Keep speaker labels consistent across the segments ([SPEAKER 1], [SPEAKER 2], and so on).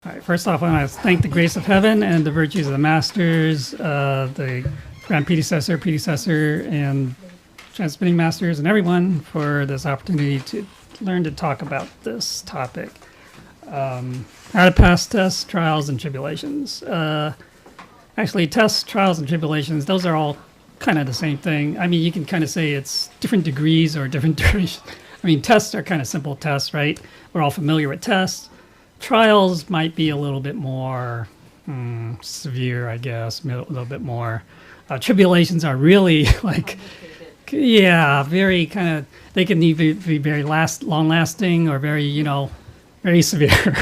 [SPEAKER 1] All right, first off, I want to thank the grace of heaven and the virtues of the masters, the grand predecessor, and transmitting masters, and everyone for this opportunity to learn to talk about this topic. How to pass tests, trials, and tribulations. Actually, tests, trials, and tribulations, those are all kind of the same thing. I mean, you can kind of say it's different degrees or different durations. I mean, tests are kind of simple tests, right? We're all familiar with tests. Trials might be a little bit more severe, I guess, a little bit more. Tribulations are really like, yeah, very kind of, they can either be very long-lasting or very, very severe.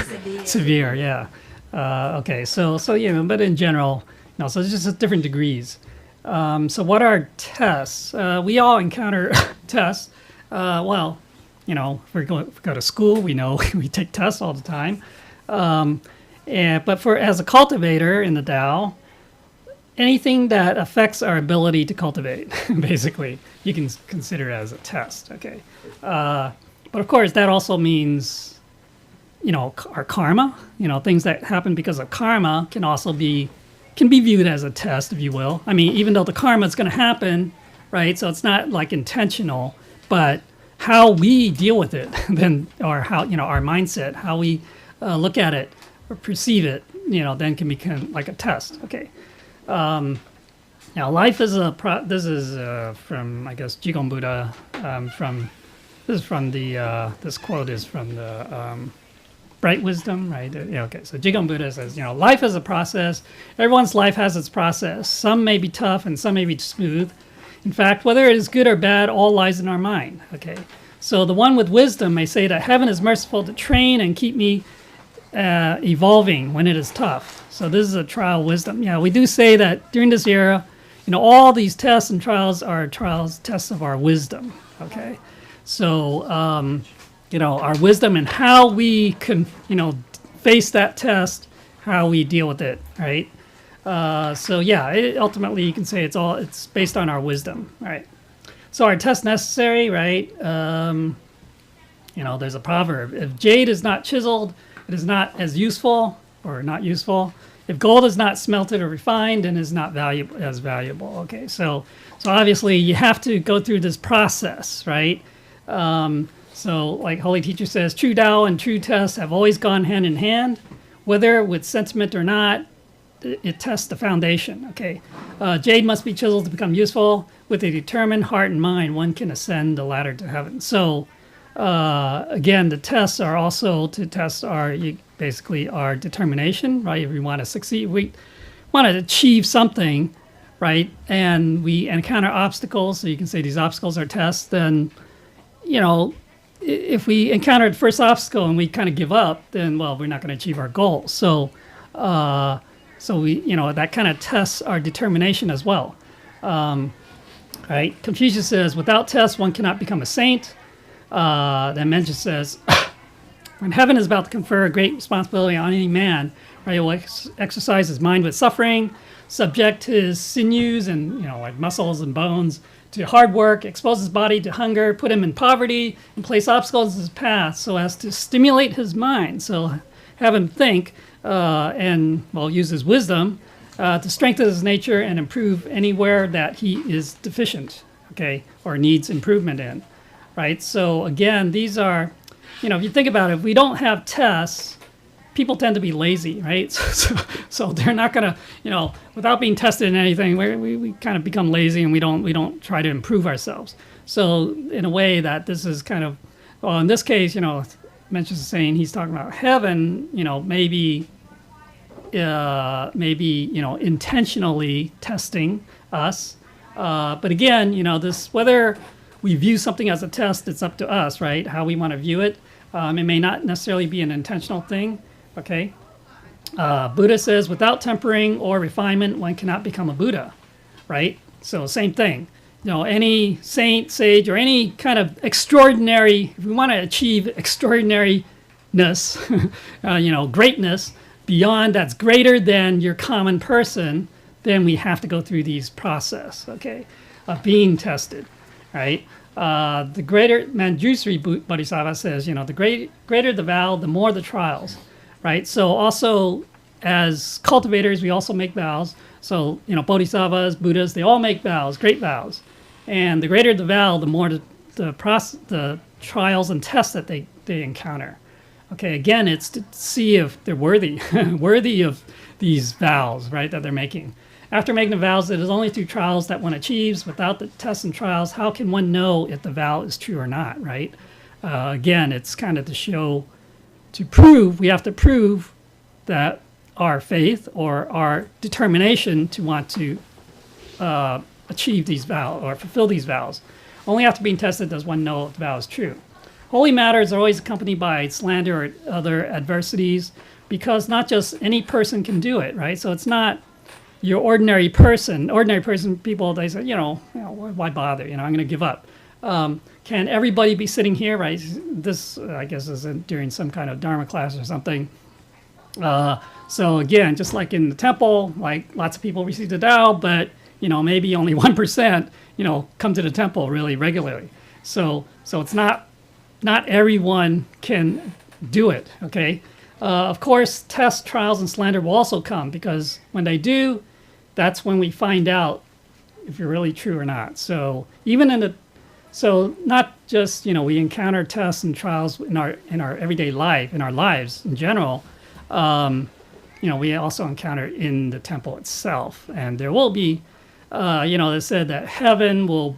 [SPEAKER 1] Severe, yeah. Okay, so but in general, so it's just different degrees. So what are tests? We all encounter tests. If we go to school, we know we take tests all the time. But as a cultivator in the Tao, anything that affects our ability to cultivate, basically, you can consider as a test. Okay, but of course that also means, our karma. Things that happen because of karma can be viewed as a test, if you will. I mean, even though the karma is going to happen, right? So it's not like intentional, but how we deal with it, then, or how our mindset, how we look at it or perceive it, then can become like a test. Okay. Now, life is this is from, I guess, Jigong Buddha. This quote is from the Bright Wisdom, right? Okay. So Jigong Buddha says, life is a process. Everyone's life has its process. Some may be tough and some may be smooth. In fact, whether it is good or bad, all lies in our mind. Okay. So the one with wisdom may say that heaven is merciful to train and keep me evolving when it is tough. So this is a trial wisdom. Yeah, we do say that during this era, all these tests and trials are tests of our wisdom. Okay. So, our wisdom and how we can, face that test, how we deal with it, right? Ultimately you can say it's based on our wisdom, right? So are tests necessary, right? There's a proverb: if jade is not chiseled, it is not as useful or not useful. If gold is not smelted or refined, then it is not valuable. Okay, so obviously you have to go through this process, right? So like Holy Teacher says, true Tao and true tests have always gone hand in hand, whether with sentiment or not. It tests the foundation. Okay, jade must be chiseled to become useful. With a determined heart and mind, one can ascend the ladder to heaven. So, again, the tests are also to test our determination, right? If we want to succeed, we want to achieve something, right? And we encounter obstacles. So you can say these obstacles are tests. Then, if we encounter the first obstacle and we kind of give up, then we're not going to achieve our goal. So we, that kind of tests our determination as well. Right? Confucius says, without tests, one cannot become a saint. Then Mencius says, when heaven is about to confer a great responsibility on any man, right, he will exercise his mind with suffering, subject his sinews and, like muscles and bones to hard work, expose his body to hunger, put him in poverty, and place obstacles in his path so as to stimulate his mind. So have him think, use his wisdom to strengthen his nature and improve anywhere that he is deficient, okay, or needs improvement in, right? So again, these are, if you think about it, if we don't have tests, people tend to be lazy, right? So they're not gonna, without being tested in anything, we kind of become lazy and we don't try to improve ourselves. So in a way that this is kind of, in this case, Mencius is saying he's talking about heaven, maybe intentionally testing us. But again, this, whether we view something as a test, it's up to us, right? How we want to view it. It may not necessarily be an intentional thing, okay? Buddha says, without tempering or refinement, one cannot become a Buddha, right? So same thing. Any saint, sage, or any kind of extraordinary, if we want to achieve extraordinariness, greatness, beyond that's greater than your common person, then we have to go through these process, okay, of being tested, right? The greater Manjusri Bodhisattva says, the greater the vow, the more the trials, right? So also as cultivators, we also make vows. So, bodhisattvas, Buddhas, they all make vows, great vows. And the greater the vow, the more the trials and tests that they encounter. Okay, again, it's to see if they're worthy, worthy of these vows, right, that they're making. After making the vows, it is only through trials that one achieves. Without the tests and trials, how can one know if the vow is true or not, right? Again, it's kind of to prove, we have to prove that our faith or our determination to want to achieve these vows or fulfill these vows. Only after being tested does one know if the vow is true. Holy matters are always accompanied by slander or other adversities, because not just any person can do it, right? So it's not your ordinary person. Ordinary person, people, they say, why bother? I'm going to give up. Can everybody be sitting here, right? This, I guess, is during some kind of Dharma class or something. So again, just like in the temple, like lots of people receive the Tao, but maybe only 1%, come to the temple really regularly. So it's not everyone can do it. Okay. Of course, tests, trials, and slander will also come, because when they do, that's when we find out if you're really true or not. So even so not just we encounter tests and trials in our everyday life, in our lives in general. We also encounter in the temple itself, and there will be, they said that heaven will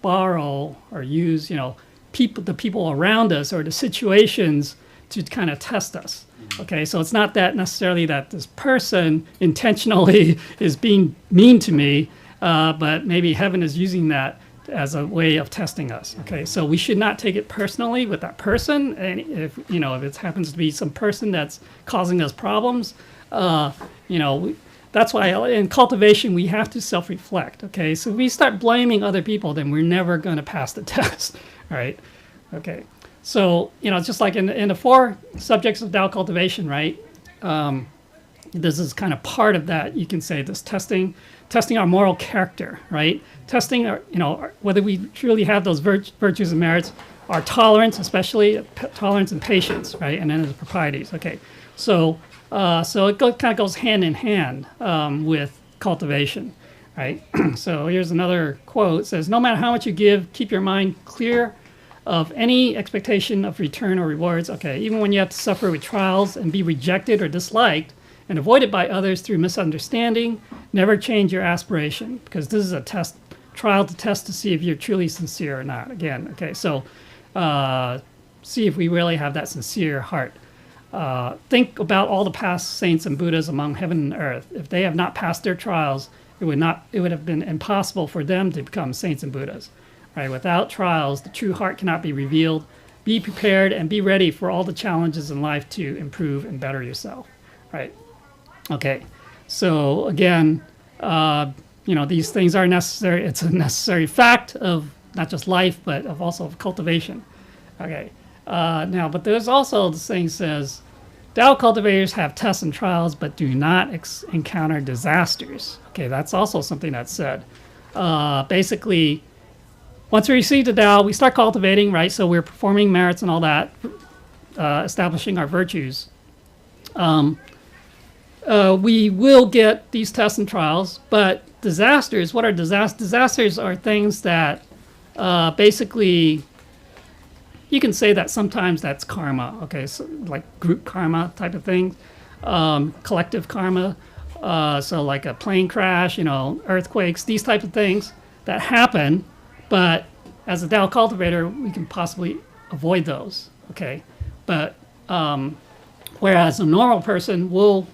[SPEAKER 1] borrow or use, the people around us or the situations to kind of test us. Okay, so it's not that necessarily that this person intentionally is being mean to me, but maybe heaven is using that as a way of testing us. Okay, so we should not take it personally with that person, and if it happens to be some person that's causing us problems, that's why in cultivation we have to self-reflect. Okay, so if we start blaming other people, then we're never going to pass the test. All right. Okay. So just like in the 4 subjects of Tao cultivation, right? This is kind of part of that. You can say this testing our moral character, right? Testing our, whether we truly have those virtues and merits, our tolerance, especially tolerance and patience, right? And then the proprieties. Okay. So it kind of goes hand in hand with cultivation, right? So here's another quote. It says, "No matter how much you give, keep your mind clear of any expectation of return or rewards." Okay, even when you have to suffer with trials and be rejected or disliked and avoided by others through misunderstanding, never change your aspiration, because this is a trial to test to see if you're truly sincere or not. Again, okay, so see if we really have that sincere heart. Think about all the past saints and Buddhas among heaven and earth. If they have not passed their trials, it would have been impossible for them to become saints and Buddhas. Right? Without trials, the true heart cannot be revealed. Be prepared and be ready for all the challenges in life to improve and better yourself. Right? Okay. So again, these things are necessary. It's a necessary fact of not just life, but also of cultivation. Okay. Now, but there's also the saying says, Tao cultivators have tests and trials, but do not encounter disasters. Okay, that's also something that's said. Basically, once we receive the Tao, we start cultivating, right? So we're performing merits and all that, establishing our virtues. We will get these tests and trials, but disasters, what are disasters? Disasters are things that basically, you can say that sometimes that's karma, okay? So like group karma type of thing, collective karma. So like a plane crash, earthquakes, these types of things that happen. But as a Tao cultivator, we can possibly avoid those, okay? But whereas a normal person will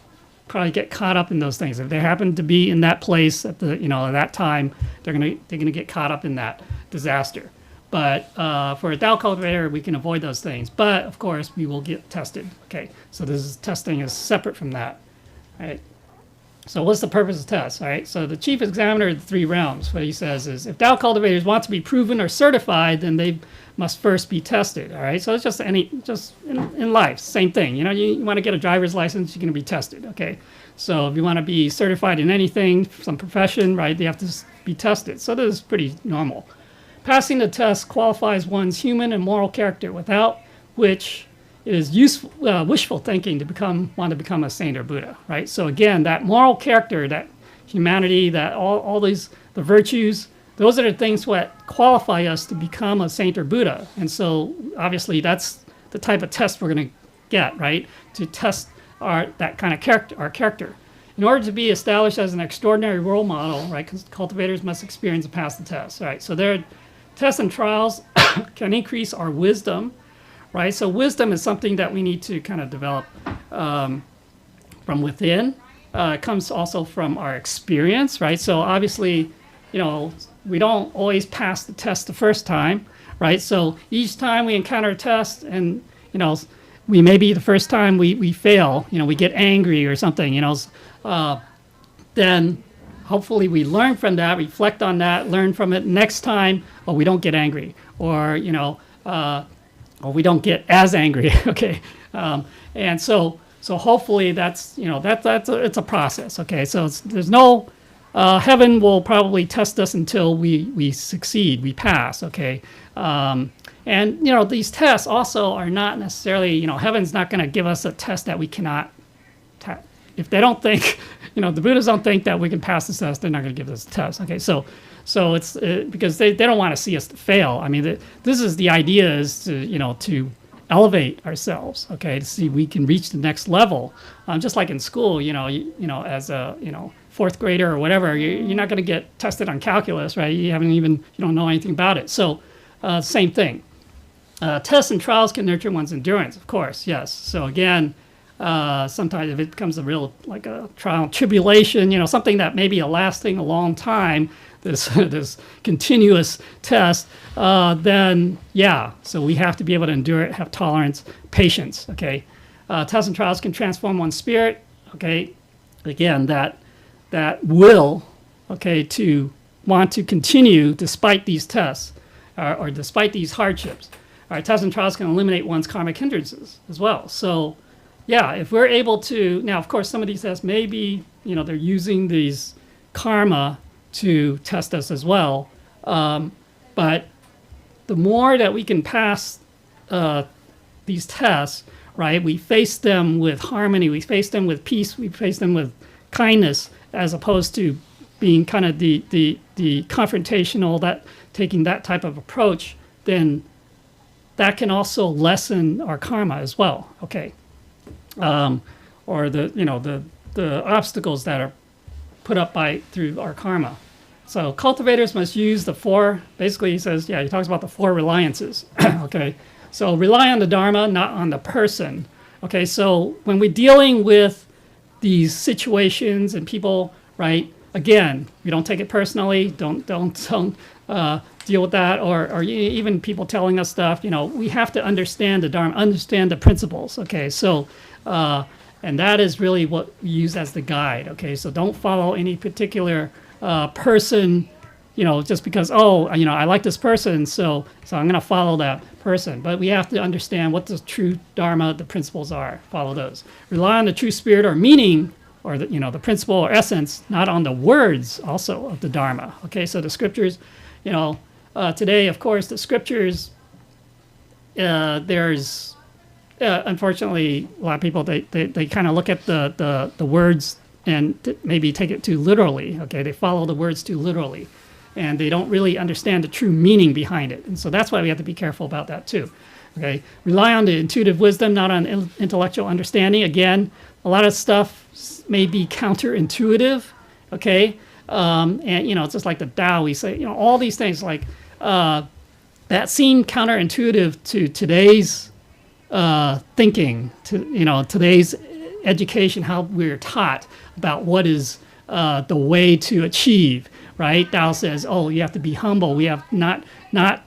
[SPEAKER 1] probably get caught up in those things. If they happen to be in that place at the, at that time, they're gonna get caught up in that disaster. But for a Tao cultivator, we can avoid those things. But of course, we will get tested. Okay, so testing is separate from that, right? So what's the purpose of tests? All right. So the chief examiner of the 3 realms, what he says is, if Tao cultivators want to be proven or certified, then they must first be tested. All right. So it's just in life, same thing. You want to get a driver's license, you're going to be tested. Okay. So if you want to be certified in anything, some profession, right, they have to be tested. So this is pretty normal. Passing the test qualifies one's human and moral character, without which it is useful, wishful thinking to want to become a saint or Buddha, right? So again, that moral character, that humanity, that all these the virtues, those are the things what qualify us to become a saint or Buddha. And so obviously that's the type of test we're going to get, right? To test that kind of character, our character. In order to be established as an extraordinary role model, right? Because cultivators must experience and pass the test, right? So their tests and trials can increase our wisdom, right? So wisdom is something that we need to kind of develop from within. It comes also from our experience, right? So obviously, we don't always pass the test the first time, right? So each time we encounter a test and, we maybe the first time we fail, we get angry or something, then hopefully we learn from that, reflect on that, learn from it. Next time, we don't get angry, or or we don't get as angry. Okay, and so hopefully that's it's a process. Okay, so there's no heaven will probably test us until we succeed, we pass. Okay, and these tests also are not necessarily heaven's not going to give us a test that we cannot. If they don't think, the Buddhists don't think that we can pass this test, they're not going to give us a test. Okay, so it's because they don't want to see us fail. I mean, this is the idea is to elevate ourselves. Okay, to see we can reach the next level. Just like in school, as a fourth grader or whatever, you're not going to get tested on calculus, right? You don't know anything about it. So same thing. Tests and trials can nurture one's endurance, of course. Yes. So again. Sometimes if it becomes a real, like a trial and tribulation, something that may be lasting a long time, this continuous test, then yeah, so we have to be able to endure it, have tolerance, patience, okay? Tests and trials can transform one's spirit, okay? Again, that will, okay, to want to continue despite these tests or despite these hardships. All right, tests and trials can eliminate one's karmic hindrances as well. So, yeah, if we're able to, now of course some of these tests maybe, they're using these karma to test us as well, but the more that we can pass these tests, right, we face them with harmony, we face them with peace, we face them with kindness, as opposed to being kind of the confrontational, that taking that type of approach, then that can also lessen our karma as well, okay? Or the obstacles that are put up through our karma. So cultivators must use the four. Basically, he talks about the four reliances. Okay, so rely on the Dharma, not on the person. Okay, so when we're dealing with these situations and people, right? Again, we don't take it personally. Don't deal with that, or even people telling us stuff. We have to understand the Dharma, understand the principles. Okay, so. And that is really what we use as the guide. Okay, so don't follow any particular person, just because I like this person, so I'm going to follow that person. But we have to understand what the true Dharma, the principles are. Follow those. Rely on the true spirit or meaning, or the principle or essence, not on the words also of the Dharma. Okay, so the scriptures, today, of course, the scriptures, there's. Unfortunately, a lot of people they kind of look at the words and maybe take it too literally. Okay, they follow the words too literally, and they don't really understand the true meaning behind it. And so that's why we have to be careful about that too. Okay, rely on the intuitive wisdom, not on intellectual understanding. Again, a lot of stuff may be counterintuitive. Okay, and it's just like the Tao. We say all these things like that seem counterintuitive to today's. Thinking to today's education, how we're taught about what is the way to achieve, right? Tao says, you have to be humble. We have not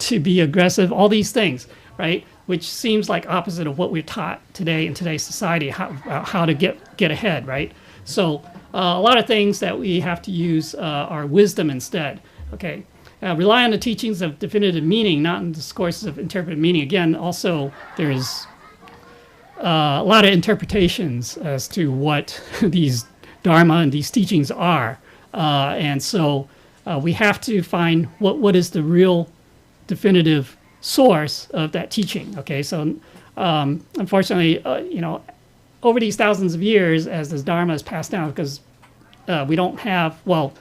[SPEAKER 1] to be aggressive. All these things, right? Which seems like opposite of what we're taught today in today's society, how to get ahead, right? So a lot of things that we have to use are wisdom instead. Okay. Rely on the teachings of definitive meaning, not in discourses of interpretive meaning. Again, also there's a lot of interpretations as to what these Dharma and these teachings are. And so we have to find what is the real definitive source of that teaching. Okay, so Unfortunately, over these thousands of years, as this Dharma is passed down, because we don't have, well,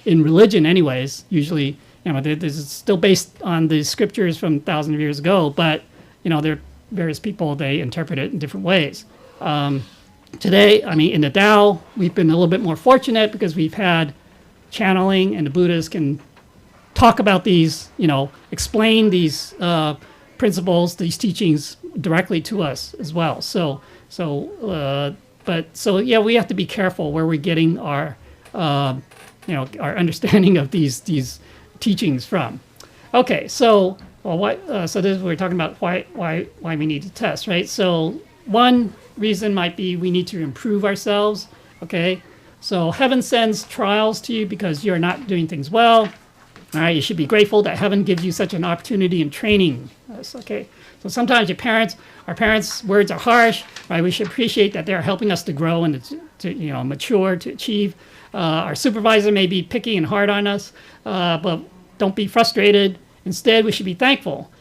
[SPEAKER 1] in religion anyways, usually, this is still based on the scriptures from thousands of years ago, but, there are various people, they interpret it in different ways. Today, in the Tao, we've been a little bit more fortunate because we've had channeling, and the Buddhas can talk about these, explain these principles, these teachings directly to us as well. So we have to be careful where we're getting our, our understanding of these teachings from. Okay, so this is we're talking about why we need to test, right? So one reason might be we need to improve ourselves. Okay, so heaven sends trials to you because you're not doing things well. All right, you should be grateful that heaven gives you such an opportunity in training us. Okay, so sometimes our parents' words are harsh, right? We should appreciate that they're helping us to grow and to mature, to achieve. Our supervisor may be picky and hard on us, but don't be frustrated. Instead, we should be thankful,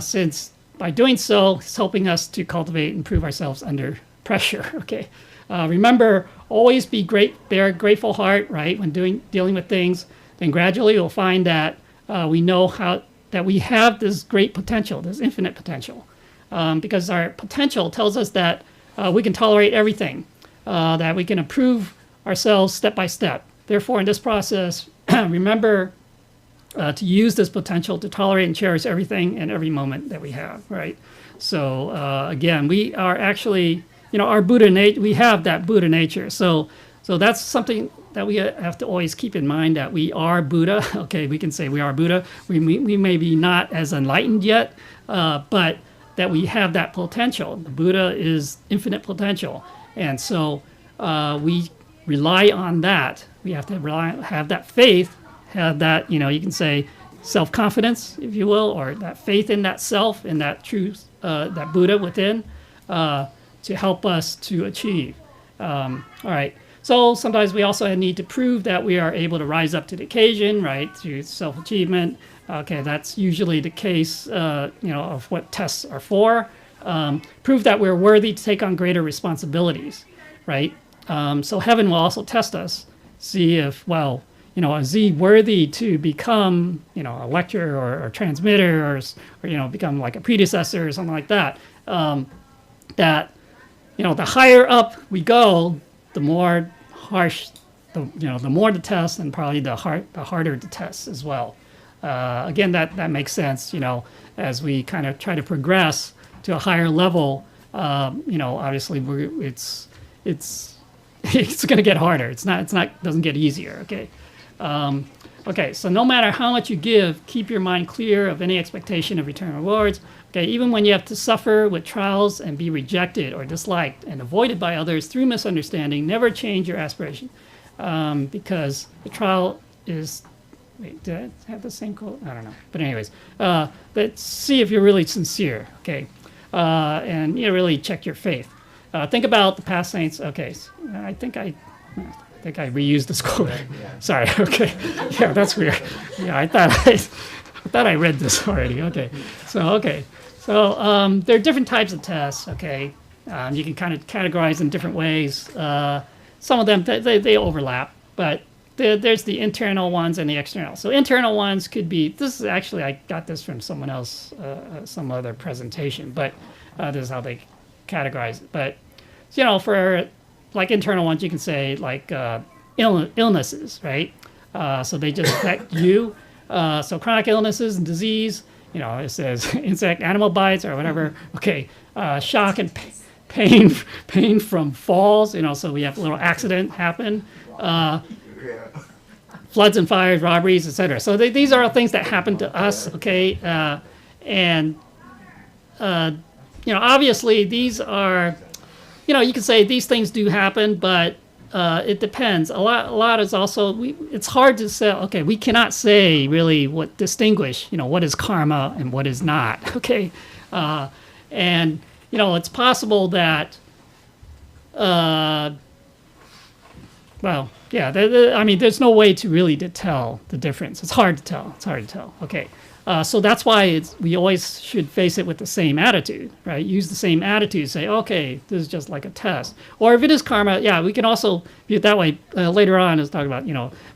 [SPEAKER 1] since by doing so, it's helping us to cultivate and improve ourselves under pressure. Okay, remember, always bear a grateful heart, right? When dealing with things, then gradually you'll find that we know that we have this great potential, this infinite potential, because our potential tells us that we can tolerate everything, that we can improve ourselves step by step. Therefore, in this process, remember to use this potential to tolerate and cherish everything and every moment that we have, right? So again, we are actually, our Buddha nature, we have that Buddha nature. So that's something that we have to always keep in mind, that we are Buddha. Okay, we can say we are Buddha. We may be not as enlightened yet, but that we have that potential. The Buddha is infinite potential. And so we rely on that. We have to have that faith, have that, you can say self-confidence, if you will, or that faith in that self, in that truth, that Buddha within, to help us to achieve. All right. So sometimes we also need to prove that we are able to rise up to the occasion, right, through self-achievement. Okay, that's usually the case, of what tests are for. Prove that we're worthy to take on greater responsibilities, right? So heaven will also test us, see if, is he worthy to become, a lecturer or transmitter or become like a predecessor or something like that. The higher up we go, the more harsh, the more the test, and probably the harder the test as well. Again, that makes sense. As we kind of try to progress to a higher level, obviously it's going to get harder. It's not doesn't get easier. Okay. Okay. So no matter how much you give, keep your mind clear of any expectation of return rewards. Okay, even when you have to suffer with trials and be rejected or disliked and avoided by others through misunderstanding, never change your aspiration, because the trial is. Wait, did I have the same quote? I don't know. But anyways, let's see if you're really sincere. Okay, and really check your faith. Think about the past saints. Okay, so I think I reused this quote. Yeah. Sorry. Okay. Yeah, that's weird. Yeah, I thought I read this already. Okay. So there are different types of tests. Okay. You can kind of categorize in different ways. Some of them they overlap, but there's the internal ones and the external. So internal ones could be. This is actually, I got this from someone else, some other presentation, but this is how they categorize it. But for like internal ones, you can say like illnesses, right? So they just affect you. So chronic illnesses and disease, it says insect, animal bites or whatever. Okay, shock and pain from falls. So we have a little accident happen. Floods and fires, robberies, etc. So these are all things that happen to us. Okay, and obviously these are. You can say these things do happen, but it depends. A lot is also, it's hard to say, okay, we cannot say really what distinguish, what is karma and what is not, okay? And, it's possible that, there's no way to really to tell the difference. It's hard to tell, okay? So that's why we always should face it with the same attitude, right? Use the same attitude. Say, okay, this is just like a test. Or if it is karma, yeah, we can also view it that way. Later on, is talk about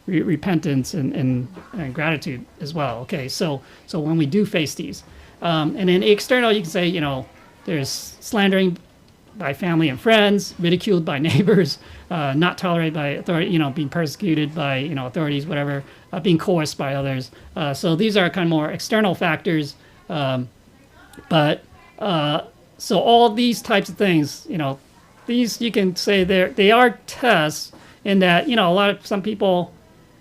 [SPEAKER 1] repentance and gratitude as well. Okay, so when we do face these, and then external, you can say, there's slandering by family and friends, ridiculed by neighbors, not tolerated by authority, being persecuted by authorities, whatever, being coerced by others. So these are kind of more external factors. So all these types of things, these you can say they are tests in that some people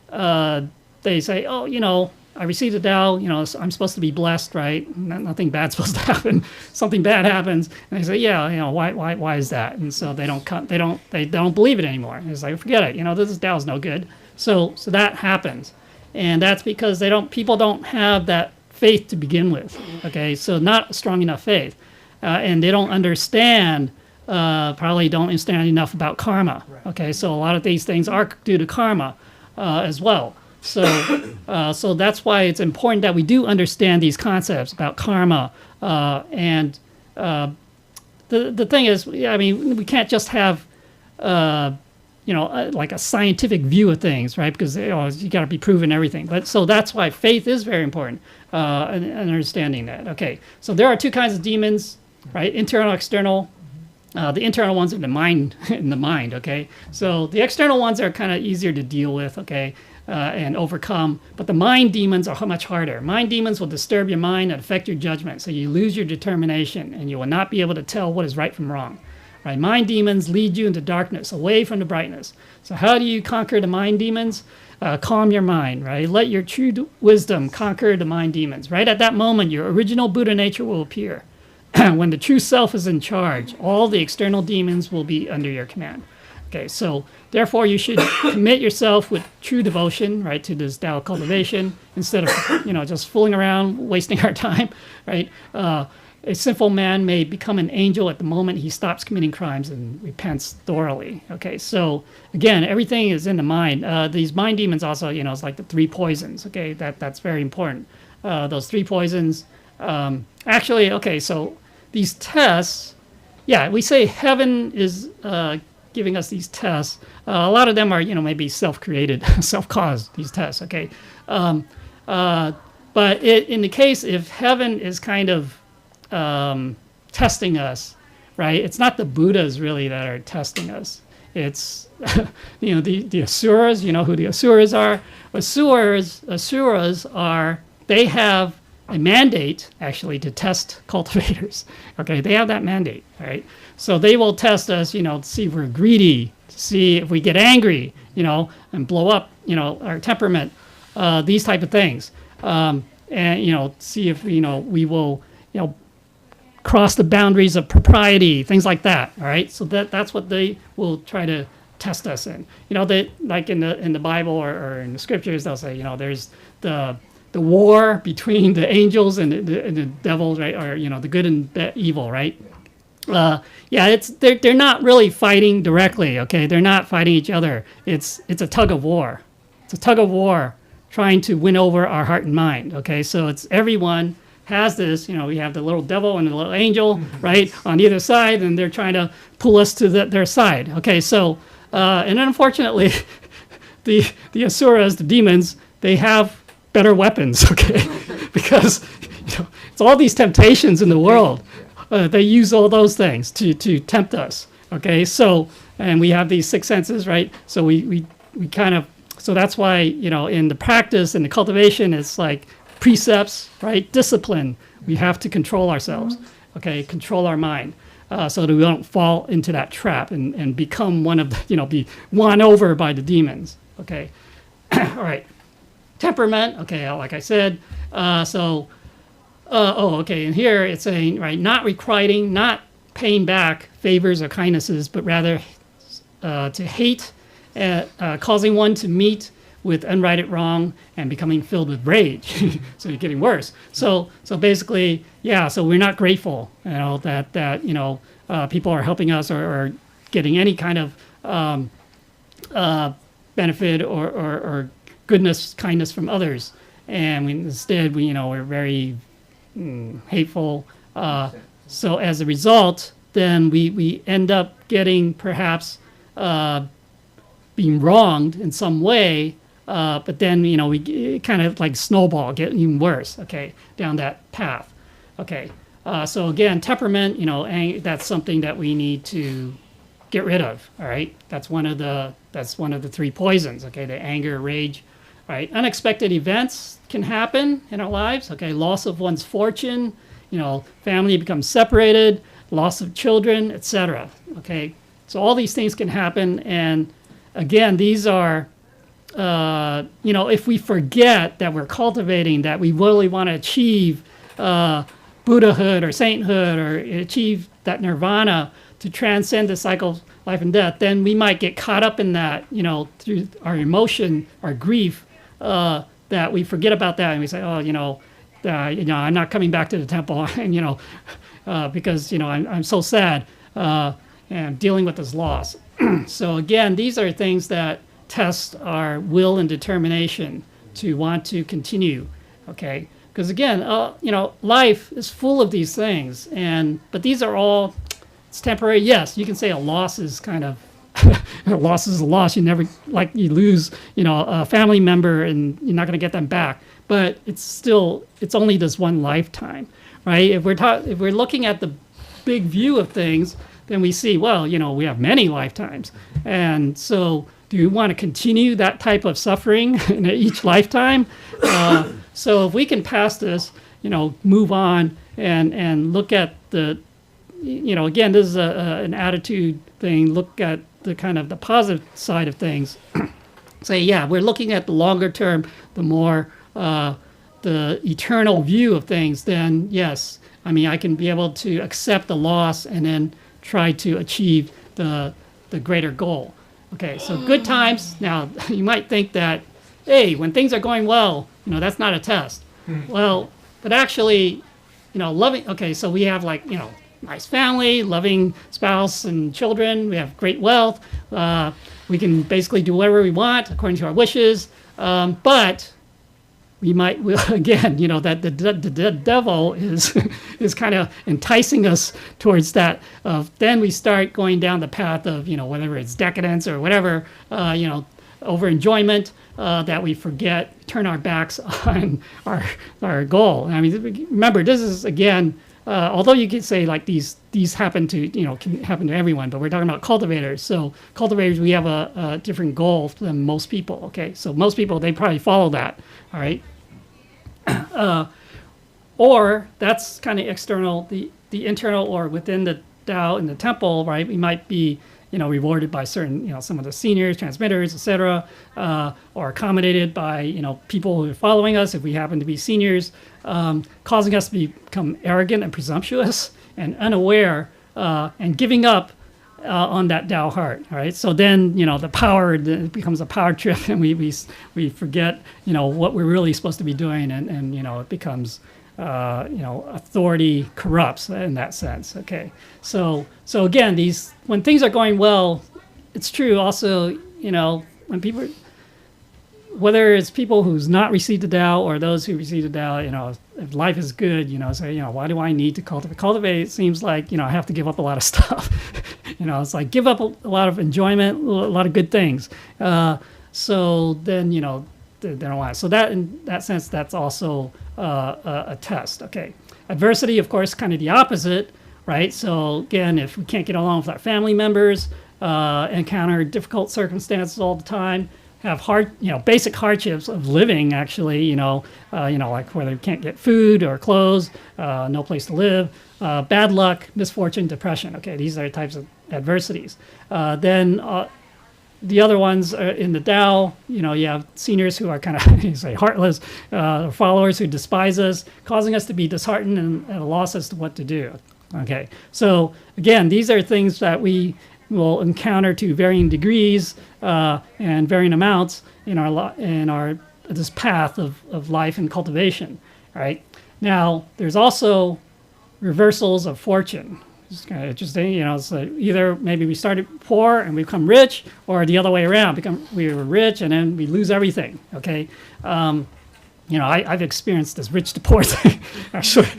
[SPEAKER 1] they say, oh, I received a Tao, I'm supposed to be blessed, right? Nothing bad's supposed to happen. Something bad happens, and they say, yeah, why is that? And so they don't believe it anymore. It's like, forget it, this Tao's no good. So that happens, and that's because people don't have that faith to begin with. Okay, so not strong enough faith, and they don't understand. Probably don't understand enough about karma. Okay, so a lot of these things are due to karma as well. So that's why it's important that we do understand these concepts about karma. And the thing is, we can't just have, like a scientific view of things, right? Because you got to be proven everything. But so that's why faith is very important, and understanding that. Okay, so there are two kinds of demons, right? Internal, external. The internal ones are the mind, okay? So the external ones are kind of easier to deal with, okay, and overcome. But the mind demons are much harder. Mind demons will disturb your mind and affect your judgment, so you lose your determination, and you will not be able to tell what is right from wrong. Right? Mind demons lead you into darkness, away from the brightness. So how do you conquer the mind demons? Calm your mind, right? Let your true wisdom conquer the mind demons. Right at that moment, your original Buddha nature will appear. When the true self is in charge, all the external demons will be under your command. Okay, so therefore you should commit yourself with true devotion, right, to this Tao cultivation instead of, just fooling around, wasting our time, right? A sinful man may become an angel at the moment he stops committing crimes and repents thoroughly. Okay, so again, everything is in the mind. These mind demons also, it's like the three poisons. Okay, that's very important. Those three poisons. Actually, okay, so these tests, we say heaven is giving us these tests. A lot of them are, maybe self-created, self-caused, these tests, okay? But in the case, if heaven is kind of testing us, right, it's not the Buddhas really that are testing us. It's, the asuras, who the asuras are? Asuras are, they have a mandate, actually, to test cultivators. Okay, they have that mandate, all right? So they will test us, to see if we're greedy, to see if we get angry, and blow up, our temperament, these type of things. And, see if, we will, cross the boundaries of propriety, things like that, all right? So that's what they will try to test us in. They, like in the Bible or in the scriptures, they'll say, there's the war between the angels and the devils, right? Or the good and evil, right? They're not really fighting directly. Okay, they're not fighting each other. It's a tug of war. It's a tug of war trying to win over our heart and mind. Okay, so it's everyone has this. We have the little devil and the little angel, right, on either side, and they're trying to pull us to their side. Okay, so and unfortunately, the asuras, the demons, they have better weapons, okay? Because it's all these temptations in the world. They use all those things to tempt us, okay? So, and we have these six senses, right? So we kind of, so that's why, in the practice and the cultivation, it's like precepts, right? Discipline. We have to control ourselves, okay? Control our mind. So that we don't fall into that trap and become one of the, be won over by the demons, okay? All right. Temperament, okay, like I said. Okay, and here it's saying, right, not requiting, not paying back favors or kindnesses, but rather to hate, causing one to meet with unrighted wrong and becoming filled with rage. So you're getting worse. So basically, so we're not grateful, that people are helping us or getting any kind of benefit or goodness, kindness from others. and instead we're very hateful. So as a result, then we end up getting perhaps being wronged in some way, but then we kind of like snowball, get even worse. Okay, down that path. Okay, so again, temperament, that's something that we need to get rid of. All right, that's one of the three poisons. Okay, the anger, rage. Right, unexpected events can happen in our lives. Okay, loss of one's fortune, family becomes separated, loss of children, etc. Okay, so all these things can happen, and again, these are, if we forget that we're cultivating, that we really want to achieve Buddhahood or sainthood or achieve that nirvana to transcend the cycle of life and death, then we might get caught up in that, through our emotion, our grief, that we forget about that and we say, I'm not coming back to the temple, and because I'm so sad and dealing with this loss. So again, these are things that test our will and determination to want to continue. Okay, because again, life is full of these things, but these are all, it's temporary. Yes, you can say a loss is kind of a loss is a loss. You never, you lose, a family member and you're not going to get them back. But it's only this one lifetime, right? If we're looking at the big view of things, then we see, well, we have many lifetimes. And so do you want to continue that type of suffering in each lifetime? So if we can pass this, move on and look at the, again, this is an attitude thing. Look at the kind of the positive side of things. Say, yeah, we're looking at the longer term, the more the eternal view of things, then yes, I can be able to accept the loss and then try to achieve the greater goal. Okay, so good times. Now, you might think that, hey, when things are going well, that's not a test. Well, but actually, loving, okay, so we have nice family, loving spouse and children. We have great wealth. We can basically do whatever we want according to our wishes. But we might, again, that the devil is kind of enticing us towards that. Then we start going down the path of, whether it's decadence or whatever, over enjoyment, that we forget, turn our backs on our goal. Remember, this is, again, although you could say these happen to can happen to everyone, but we're talking about cultivators. So cultivators, we have a different goal than most people. Okay, so most people, they probably follow that. All right, or that's kind of external. The internal, or within the Tao in the temple, right? We might be rewarded by certain some of the seniors, transmitters, etc., or accommodated by people who are following us if we happen to be seniors, causing us to become arrogant and presumptuous and unaware, and giving up on that Tao heart. All right, so then the power, it becomes a power trip, and we forget what we're really supposed to be doing, and it becomes authority corrupts in that sense. Okay, so again, when things are going well, it's true also, when people, whether it's people who's not received the Tao or those who receive the Tao, if life is good, say, why do I need to cultivate? Cultivate, it seems like, I have to give up a lot of stuff. It's like give up a lot of enjoyment, a lot of good things. So then, they don't want it. So that, in that sense, that's also a test. Okay, adversity, of course, kind of the opposite, right? So again, if we can't get along with our family members, encounter difficult circumstances all the time, have basic hardships of living, actually, like whether we can't get food or clothes, no place to live, bad luck, misfortune, depression. Okay, these are types of adversities. Then the other ones are in the Tao, you have seniors who are kind of, you say, heartless, followers who despise us, causing us to be disheartened and at a loss as to what to do. Okay, so again, these are things that we will encounter to varying degrees and varying amounts in our this path of life and cultivation. All right. Now, there's also reversals of fortune. It's kind of interesting, so either maybe we started poor and we become rich, or the other way around, we were rich and then we lose everything. Okay. I've experienced this rich to poor thing. Actually,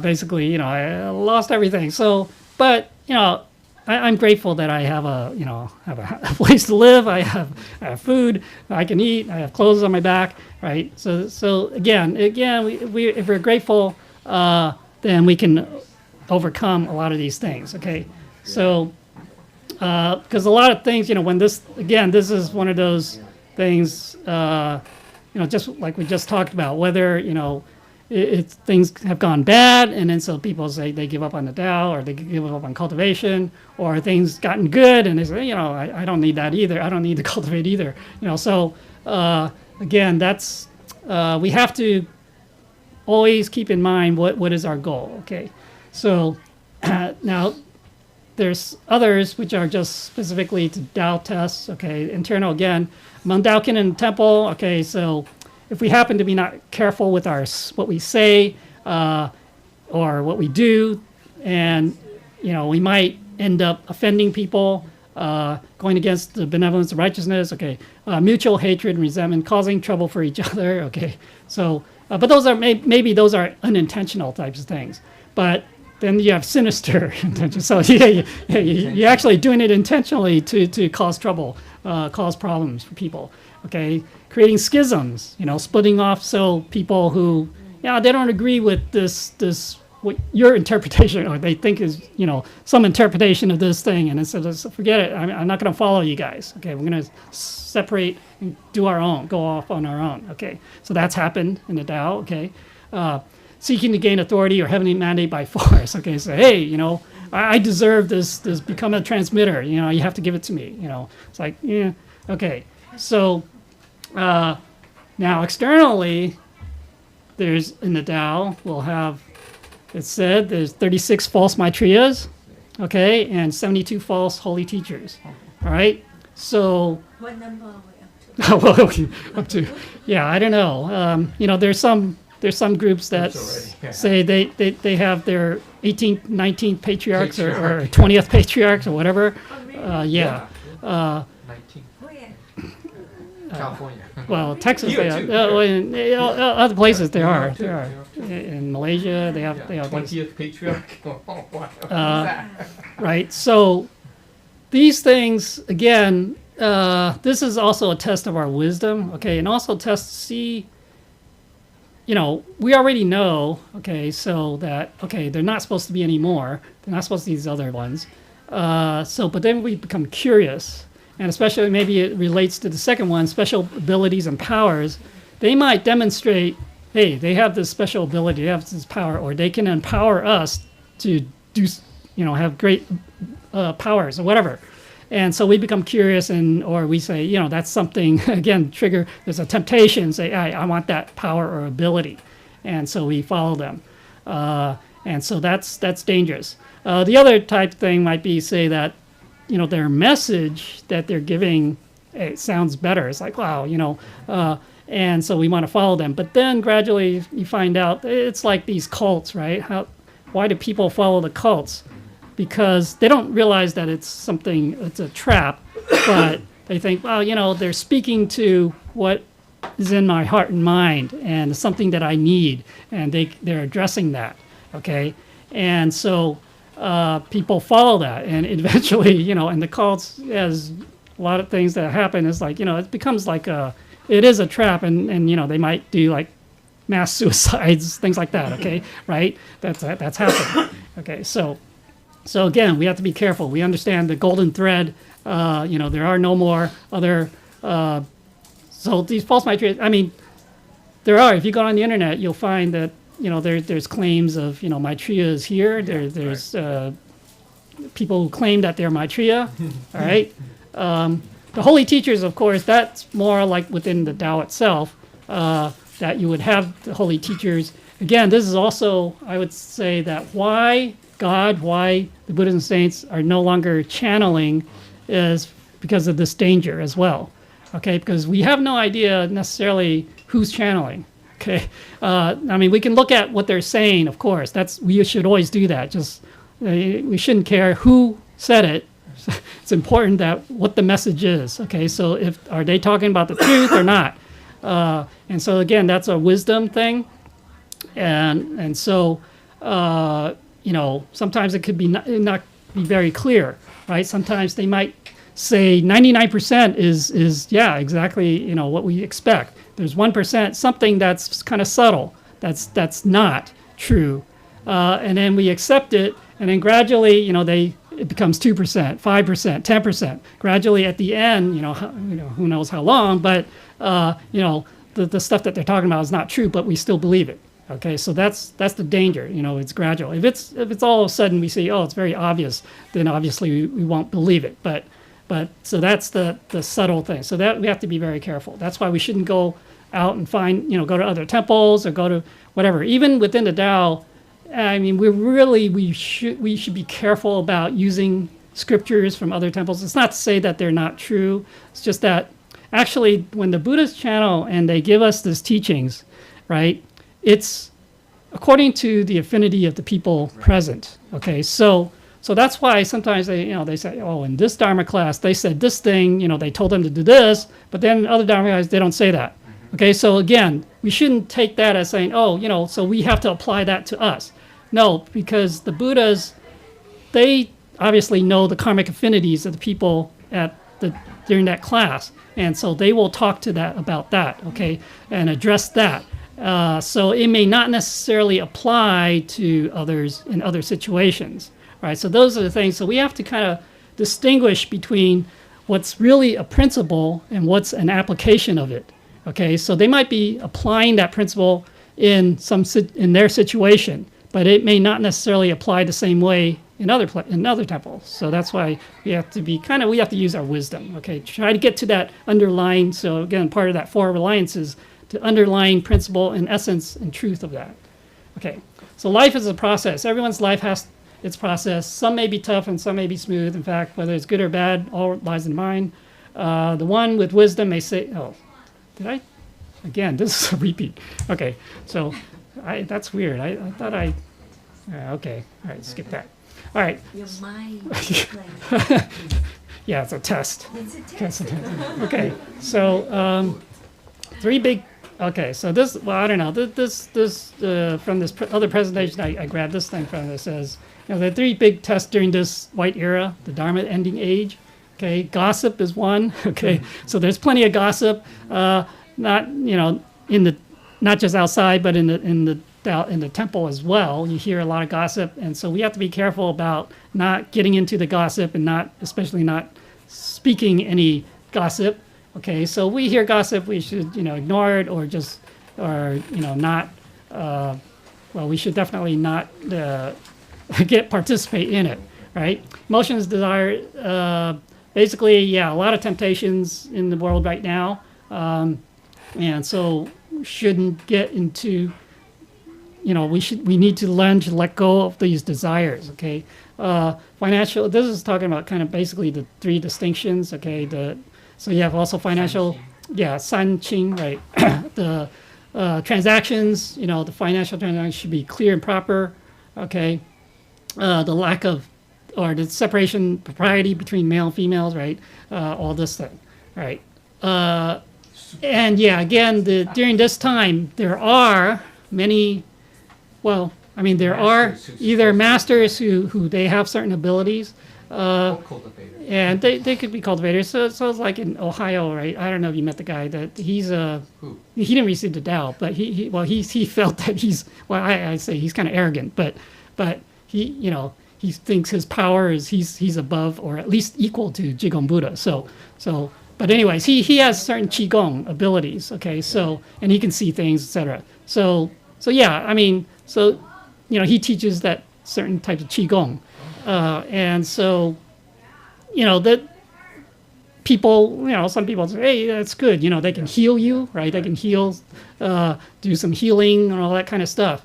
[SPEAKER 1] basically, I lost everything. So, but I'm grateful that I have a place to live. I have food I can eat. I have clothes on my back, right? So again, we if we're grateful, then we can overcome a lot of these things. Okay, so because a lot of things, when this is one of those things, just like we just talked about, whether things have gone bad, and then so people say they give up on the Tao, or they give up on cultivation, or things gotten good, and they say, I don't need that either. I don't need to cultivate either. So again, that's we have to always keep in mind what is our goal. Okay, so now there's others which are just specifically to Tao tests. Okay, internal again, Mandaokin in the temple. Okay, so if we happen to be not careful with what we say or what we do, and we might end up offending people, going against the benevolence of righteousness. Okay, mutual hatred and resentment, causing trouble for each other. Okay, so but those are maybe those are unintentional types of things, but then you have sinister intentions. So you're actually doing it intentionally to cause trouble, cause problems for people. Okay, creating schisms, splitting off, so people who, they don't agree with this what your interpretation, or they think is, some interpretation of this thing, and instead of forget it, I'm not going to follow you guys. Okay, we're going to separate and do our own, go off on our own. Okay, so that's happened in the Tao. Okay, seeking to gain authority or heavenly mandate by force. Okay, so hey, I deserve this. Become a transmitter. You have to give it to me. It's like, yeah, okay, so. Now externally, there's in the Tao, we'll have, it's said there's 36 false Maitreyas, okay, and 72 false holy teachers. All right, so
[SPEAKER 2] What number are we up to?
[SPEAKER 1] well, okay, up to, I don't know. There's some groups that say they have their 18th, 19th patriarchs or 20th patriarchs or whatever.
[SPEAKER 2] Oh,
[SPEAKER 3] 19,
[SPEAKER 2] Where?
[SPEAKER 3] California.
[SPEAKER 1] Well, Texas,
[SPEAKER 3] Here
[SPEAKER 1] they
[SPEAKER 3] too.
[SPEAKER 1] are. In other places, they are. In Malaysia, they have. They have these,
[SPEAKER 3] 20th patriarch. What is
[SPEAKER 1] Uh,
[SPEAKER 3] that?
[SPEAKER 1] right. So these things again. This is also a test of our wisdom. Okay, and also test to see. We already know. Okay, so that they're not supposed to be anymore. They're not supposed to be these other ones. But then we become curious. And especially maybe it relates to the second one, special abilities and powers. They might demonstrate, hey, they have this special ability, they have this power, or they can empower us to do, have great powers or whatever. And so we become curious, or we say, that's something, again, trigger, there's a temptation, say, I want that power or ability. And so we follow them. And so that's dangerous. The other type thing might be, say, that their message that they're giving, it sounds better. It's like, wow, and so we want to follow them. But then gradually you find out it's like these cults, right? Why do people follow the cults? Because they don't realize that it's a trap, but they think, well, they're speaking to what is in my heart and mind, and it's something that I need, and they're addressing that, okay? And so people follow that, and eventually, and the cults, as a lot of things that happen, is like, it becomes like it is a trap, and they might do like mass suicides, things like that. Okay, right? That's happened. Okay, so again, we have to be careful. We understand the golden thread. There are no more other. So these false Maitreya, there are. If you go on the internet, you'll find that. There's claims of, Maitreya is here. There's people who claim that they're Maitreya, all right? The holy teachers, of course, that's more like within the Tao itself, that you would have the holy teachers. Again, this is also, I would say, that why the Buddhas and saints are no longer channeling is because of this danger as well, okay? Because we have no idea necessarily who's channeling. Okay, we can look at what they're saying, of course. We should always do that. Just we shouldn't care who said it. It's important that what the message is. Okay, so are they talking about the truth or not? And so again, that's a wisdom thing. And so sometimes it could be not be very clear, right? Sometimes they might say 99% is yeah, exactly, what we expect. There's 1% something that's kind of subtle, that's not true, and then we accept it, and then gradually, it becomes 2%, 5%, 10%. Gradually, at the end, who knows how long, but the stuff that they're talking about is not true, but we still believe it. Okay, so that's the danger. It's gradual. If it's all of a sudden we say, oh, it's very obvious, then obviously we won't believe it. But so that's the subtle thing. So that we have to be very careful. That's why we shouldn't go out and find, go to other temples or go to whatever. Even within the Tao, I mean, we should be careful about using scriptures from other temples. It's not to say that they're not true. It's just that actually when the Buddhists channel and they give us these teachings, right, it's according to the affinity of the people present. Okay, so that's why sometimes they say, oh, in this Dharma class they said this thing, they told them to do this, but then other Dharma classes they don't say that. Okay, so again, we shouldn't take that as saying, oh, so we have to apply that to us. No, because the Buddhas, they obviously know the karmic affinities of the people during that class, and so they will talk to that about that, okay, and address that. So it may not necessarily apply to others in other situations, right? So those are the things. So we have to kind of distinguish between what's really a principle and what's an application of it. Okay, so they might be applying that principle in their situation, but it may not necessarily apply the same way in other temples. So that's why we have to use our wisdom. Okay, try to get to that underlying. So again, part of that four reliances, the underlying principle and essence and truth of that. Okay, so life is a process. Everyone's life has its process. Some may be tough and some may be smooth. In fact, whether it's good or bad, all lies in the mind. The one with wisdom may say, oh, did I? Again, this is a repeat. Okay, so that's weird. I thought okay, all right, skip that. All right.
[SPEAKER 2] Your mind is playing.
[SPEAKER 1] Yeah, it's a test.
[SPEAKER 2] It's a test.
[SPEAKER 1] Okay, so three big. Okay, so this. Well, I don't know. This from this other presentation, I grabbed this thing from it. It says, the three big tests during this white era, the Dharma ending age. Okay, gossip is one. Okay, so there's plenty of gossip. Not not just outside, but in the temple as well. You hear a lot of gossip, and so we have to be careful about not getting into the gossip and especially not speaking any gossip. Okay, so we hear gossip, we should ignore it or not. Well, we should definitely not participate in it. Right? Emotions, desire. Basically, yeah, a lot of temptations in the world right now, and so we shouldn't get into. We need to learn to let go of these desires. Okay, financial. This is talking about kind of basically the three distinctions. Okay, so you have also financial. Yeah, san qing, right? The transactions. The financial transactions should be clear and proper. Okay, the lack of or the separation, propriety between male and females, right? All this thing, right? And yeah, again, during this time, there are many, well, I mean, there are either masters who they have certain abilities,
[SPEAKER 3] Cultivators.
[SPEAKER 1] and they could be cultivators. So it's like in Ohio, right? I don't know if you met the guy that he's
[SPEAKER 3] Who?
[SPEAKER 1] he didn't receive the Tao, but he felt that I say he's kind of arrogant, but he he thinks his power is he's above or at least equal to Jigong Buddha. So but anyways, he has certain Qigong abilities. Okay, so and he can see things, etc. So yeah, I mean, so he teaches that certain types of Qigong, and so that people, some people say, hey, that's good. They can heal you, right? They can heal, do some healing and all that kind of stuff.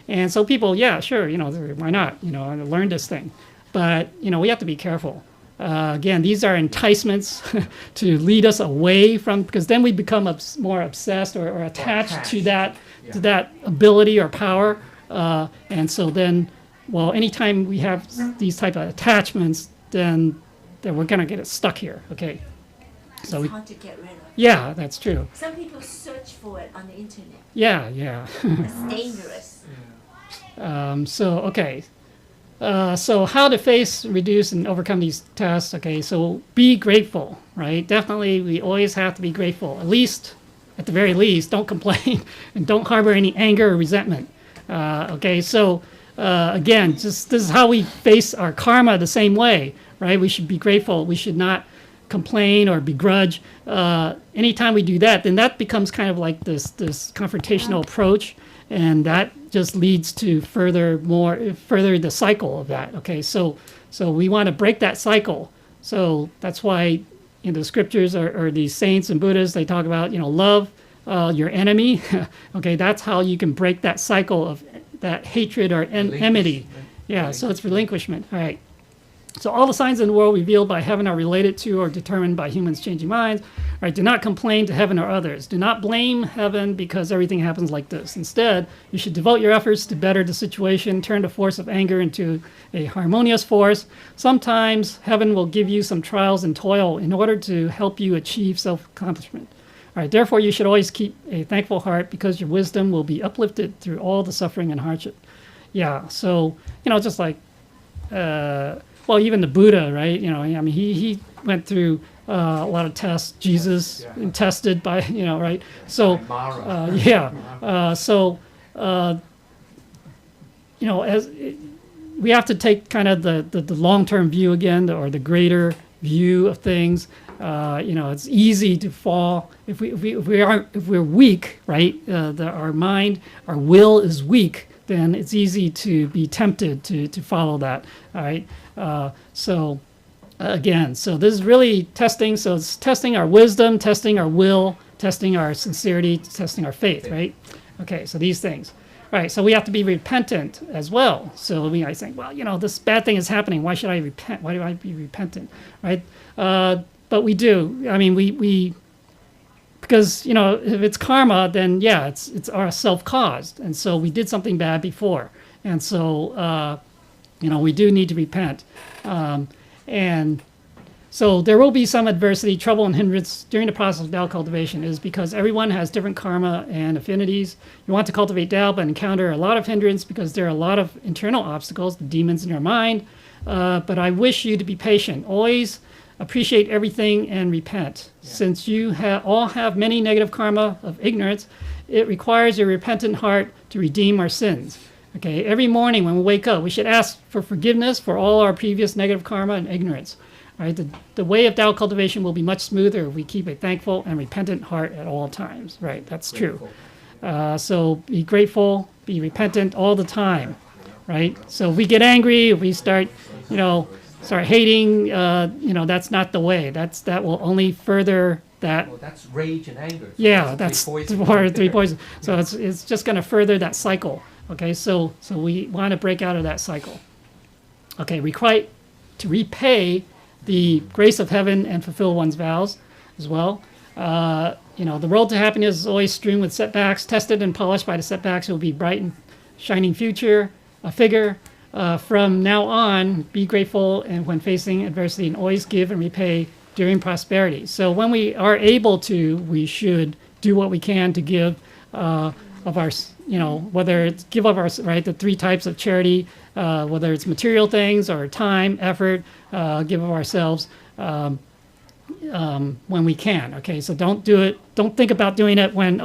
[SPEAKER 1] And so people, yeah, sure, why not? Learn this thing. But, we have to be careful. Again, these are enticements to lead us away from, because then we become more obsessed or attached to that ability or power. And so then, well, anytime we have these type of attachments, then we're going to get stuck here, okay? So
[SPEAKER 2] It's
[SPEAKER 1] we,
[SPEAKER 2] hard to get rid of.
[SPEAKER 1] yeah, that's true.
[SPEAKER 2] Some people search for it on the internet.
[SPEAKER 1] Yeah, yeah.
[SPEAKER 2] It's dangerous.
[SPEAKER 1] So, okay. So how to face, reduce, and overcome these tests. Okay, so be grateful, right? Definitely, we always have to be grateful. At the very least, don't complain and don't harbor any anger or resentment. Okay, so again, just this is how we face our karma the same way, right? We should be grateful. We should not complain or begrudge. Anytime we do that, then that becomes kind of like this confrontational approach, and that just leads to further the cycle of that. Okay, so we want to break that cycle. So that's why in the scriptures or these saints and Buddhas, they talk about, love your enemy. Okay, that's how you can break that cycle of that hatred or enmity. Yeah, so it's relinquishment. All right. So all the signs in the world revealed by heaven are related to or determined by humans' changing minds. All right, do not complain to heaven or others. Do not blame heaven because everything happens like this. Instead, you should devote your efforts to better the situation, turn the force of anger into a harmonious force. Sometimes heaven will give you some trials and toil in order to help you achieve self-accomplishment. All right, therefore, you should always keep a thankful heart because your wisdom will be uplifted through all the suffering and hardship. Yeah, so, just like... well, even the Buddha, right? I mean, he went through a lot of tests. Jesus tested by, right? So, as we have to take kind of the long-term view again, or the greater view of things. It's easy to fall if we're weak, right? Our mind, our will is weak. Then it's easy to be tempted to follow that. All right. So this is really testing. So it's testing our wisdom, testing our will, testing our sincerity, testing our faith, right? Okay. So these things. Right. So we have to be repentant as well. So we might think, well, this bad thing is happening. Why should I repent? Why do I be repentant? Right. But we do. I mean, we because if it's karma, then it's our self-caused, and so we did something bad before, and so we do need to repent, and so there will be some adversity, trouble, and hindrance during the process of Tao cultivation. Is because everyone has different karma and affinities. You want to cultivate Tao, but encounter a lot of hindrance because there are a lot of internal obstacles, the demons in your mind. But I wish you to be patient. Always appreciate everything and repent. Since you all have many negative karma of ignorance, it requires a repentant heart to redeem our sins. Okay, every morning when we wake up, we should ask for forgiveness for all our previous negative karma and ignorance. All right, the way of Tao cultivation will be much smoother if we keep a thankful and repentant heart at all times. Right, that's true. So be grateful, be repentant all the time. Right, so if we get angry, if we start, hating, that's not the way. That will only further that.
[SPEAKER 3] Well, that's rage and anger. So
[SPEAKER 1] yeah, that's three poisons. So it's just going to further that cycle. Okay, so we want to break out of that cycle. Okay, to repay the grace of heaven and fulfill one's vows as well. The road to happiness is always strewn with setbacks. Tested and polished by the setbacks, it will be bright and shining future. A figure. From now on, be grateful and when facing adversity, and always give and repay during prosperity. So when we are able to, we should do what we can to give of our, whether it's give of our, right, the three types of charity, whether it's material things or time, effort, give of ourselves when we can. Okay, so don't do it. Don't think about doing it when,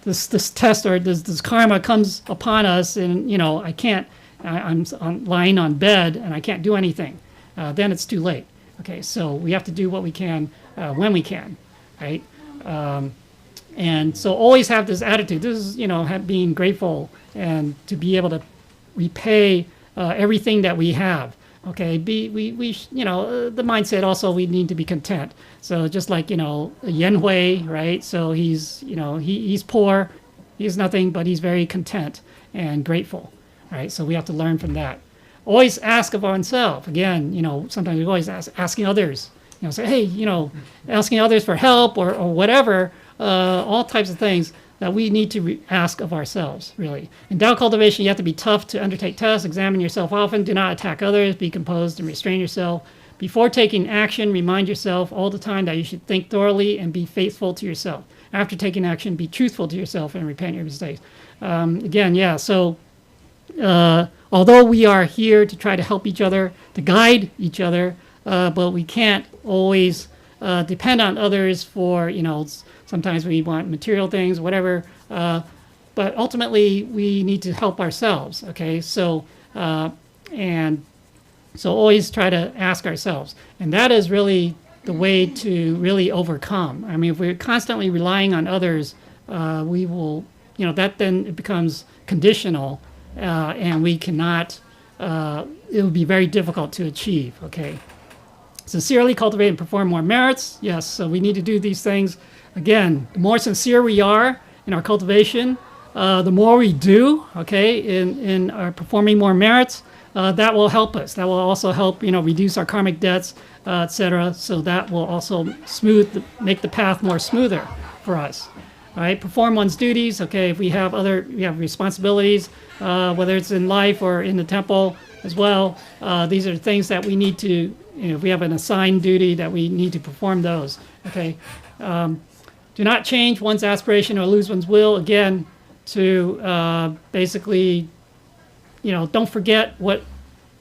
[SPEAKER 1] this test or this karma comes upon us, and I can't. I'm lying on bed and I can't do anything. Then it's too late. Okay, so we have to do what we can when we can, right? And so always have this attitude. This is being grateful and to be able to repay everything that we have. Okay, the mindset also, we need to be content. So just like Yen Hui, right? So he's he's poor, he's nothing, but he's very content and grateful. Right, so we have to learn from that. Always ask of ourselves. Again, sometimes we always asking others. Say, hey, asking others for help or whatever. All types of things that we need to ask of ourselves. Really, in Tao cultivation, you have to be tough to undertake tests. Examine yourself often. Do not attack others. Be composed and restrain yourself. Before taking action, remind yourself all the time that you should think thoroughly and be faithful to yourself. After taking action, be truthful to yourself and repent your mistakes. Again, yeah, so although we are here to try to help each other, to guide each other, but we can't always depend on others for, sometimes we want material things, whatever, but ultimately we need to help ourselves, okay? So, and so always try to ask ourselves. And that is really the way to really overcome. I mean, if we're constantly relying on others, we will, that then it becomes conditional, and we cannot, it will be very difficult to achieve, okay? Sincerely cultivate and perform more merits. Yes, so we need to do these things. Again, the more sincere we are in our cultivation, the more we do, okay, in our performing more merits, that will help us. That will also help, reduce our karmic debts, etc. So that will also make the path more smoother for us. All right, perform one's duties. Okay, if we have responsibilities, whether it's in life or in the temple as well, these are things that we need to, if we have an assigned duty, that we need to perform those. Okay, do not change one's aspiration or lose one's will. Again, to basically, don't forget what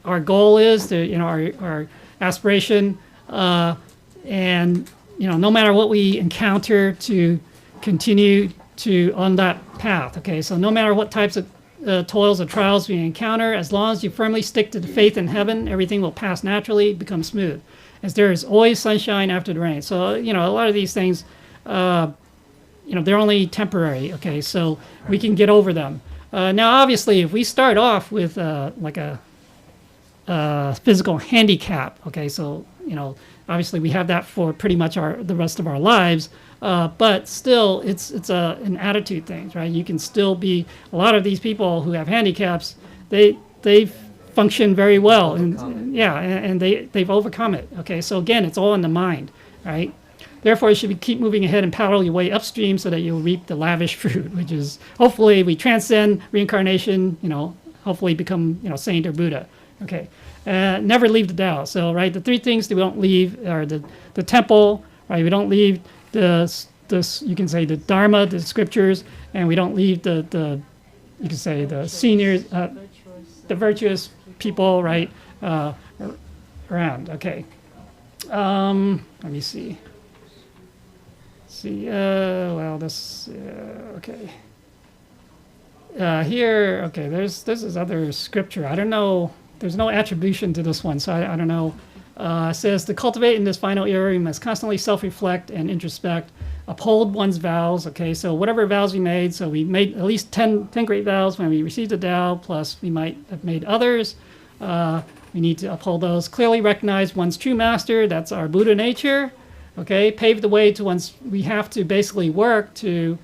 [SPEAKER 1] our goal is, our aspiration, and no matter what we encounter, to continue on that path. Okay, so no matter what types of toils or trials we encounter, as long as you firmly stick to the faith in heaven, everything will pass naturally, become smooth, as there is always sunshine after the rain. So a lot of these things, they're only temporary. Okay, so we can get over them. Now, obviously, if we start off with like a physical handicap, okay, so obviously we have that for pretty much the rest of our lives, but still it's an attitude thing, right? You can still be, a lot of these people who have handicaps, they function very well, and they've overcome it. Okay, so again, it's all in the mind, right? Therefore, you should keep moving ahead and paddle your way upstream so that you'll reap the lavish fruit, which is hopefully we transcend reincarnation, hopefully become, saint or Buddha. Okay, never leave the Tao. So, right, the three things that we don't leave are the temple, right? We don't leave the you can say the Dharma, the scriptures, and we don't leave the you can say the seniors, the virtuous people, right, around. Okay, let me see. Well, this, okay. Here, okay, this is other scripture. I don't know. There's no attribution to this one, so I don't know. It says, to cultivate in this final era, we must constantly self-reflect and introspect, uphold one's vows. Okay, so whatever vows we made, so we made at least 10 great vows when we received the Tao, plus we might have made others. We need to uphold those. Clearly recognize one's true master, that's our Buddha nature. Okay, pave the way to one's, we have to basically work to,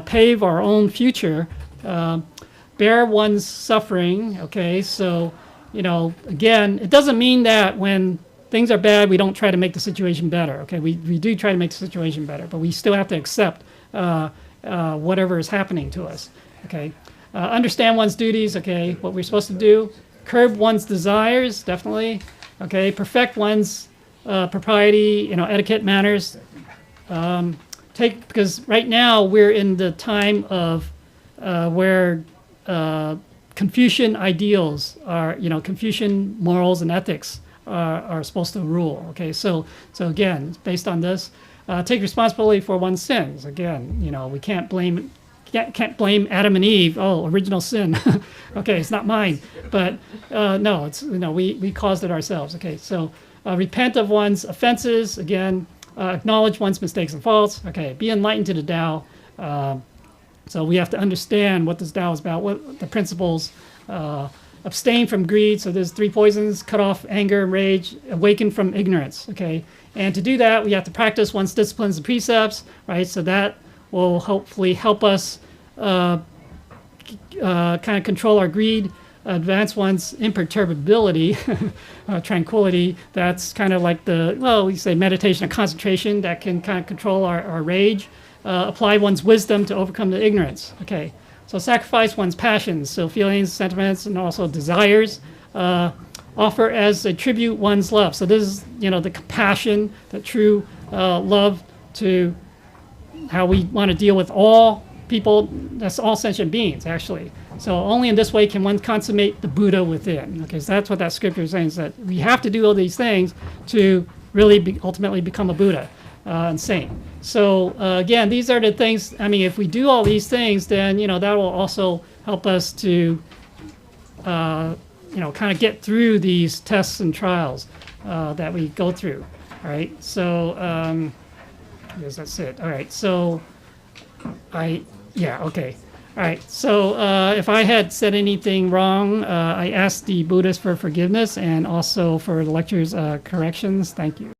[SPEAKER 1] pave our own future, bear one's suffering. Okay, so, again, it doesn't mean that when things are bad, we don't try to make the situation better. Okay, we do try to make the situation better, but we still have to accept whatever is happening to us. Okay, understand one's duties. Okay, what we're supposed to do, curb one's desires, definitely. Okay, perfect one's propriety, etiquette, manners. Because right now we're in the time of where Confucian ideals are, Confucian morals and ethics are supposed to rule. Okay, so again, based on this, take responsibility for one's sins. Again, we can't blame Adam and Eve. Oh, original sin. Okay, it's not mine, but no, it's we caused it ourselves. Okay, so repent of one's offenses. Again, acknowledge one's mistakes and faults. Okay, be enlightened to the Tao. So we have to understand what this Tao is about, what the principles. Abstain from greed. So there's 3 poisons: cut off anger and rage, awaken from ignorance. Okay, and to do that, we have to practice one's disciplines and precepts. Right, so that will hopefully help us kind of control our greed, advance one's imperturbability, tranquility. That's kind of like we say meditation and concentration that can kind of control our rage. Apply one's wisdom to overcome the ignorance. Okay, so sacrifice one's passions, so feelings, sentiments, and also desires. offer as a tribute one's love. So this is, the compassion, the true love to how we want to deal with all people, that's all sentient beings, actually. So only in this way can one consummate the Buddha within. Okay, so that's what that scripture is saying, is that we have to do all these things to really ultimately become a Buddha and saint. So again, these are the things, if we do all these things, then, that will also help us to, kind of get through these tests and trials that we go through. All right, so I guess that's it. All right, so okay. All right, so if I had said anything wrong, I asked the Buddhists for forgiveness and also for the lecture's corrections. Thank you.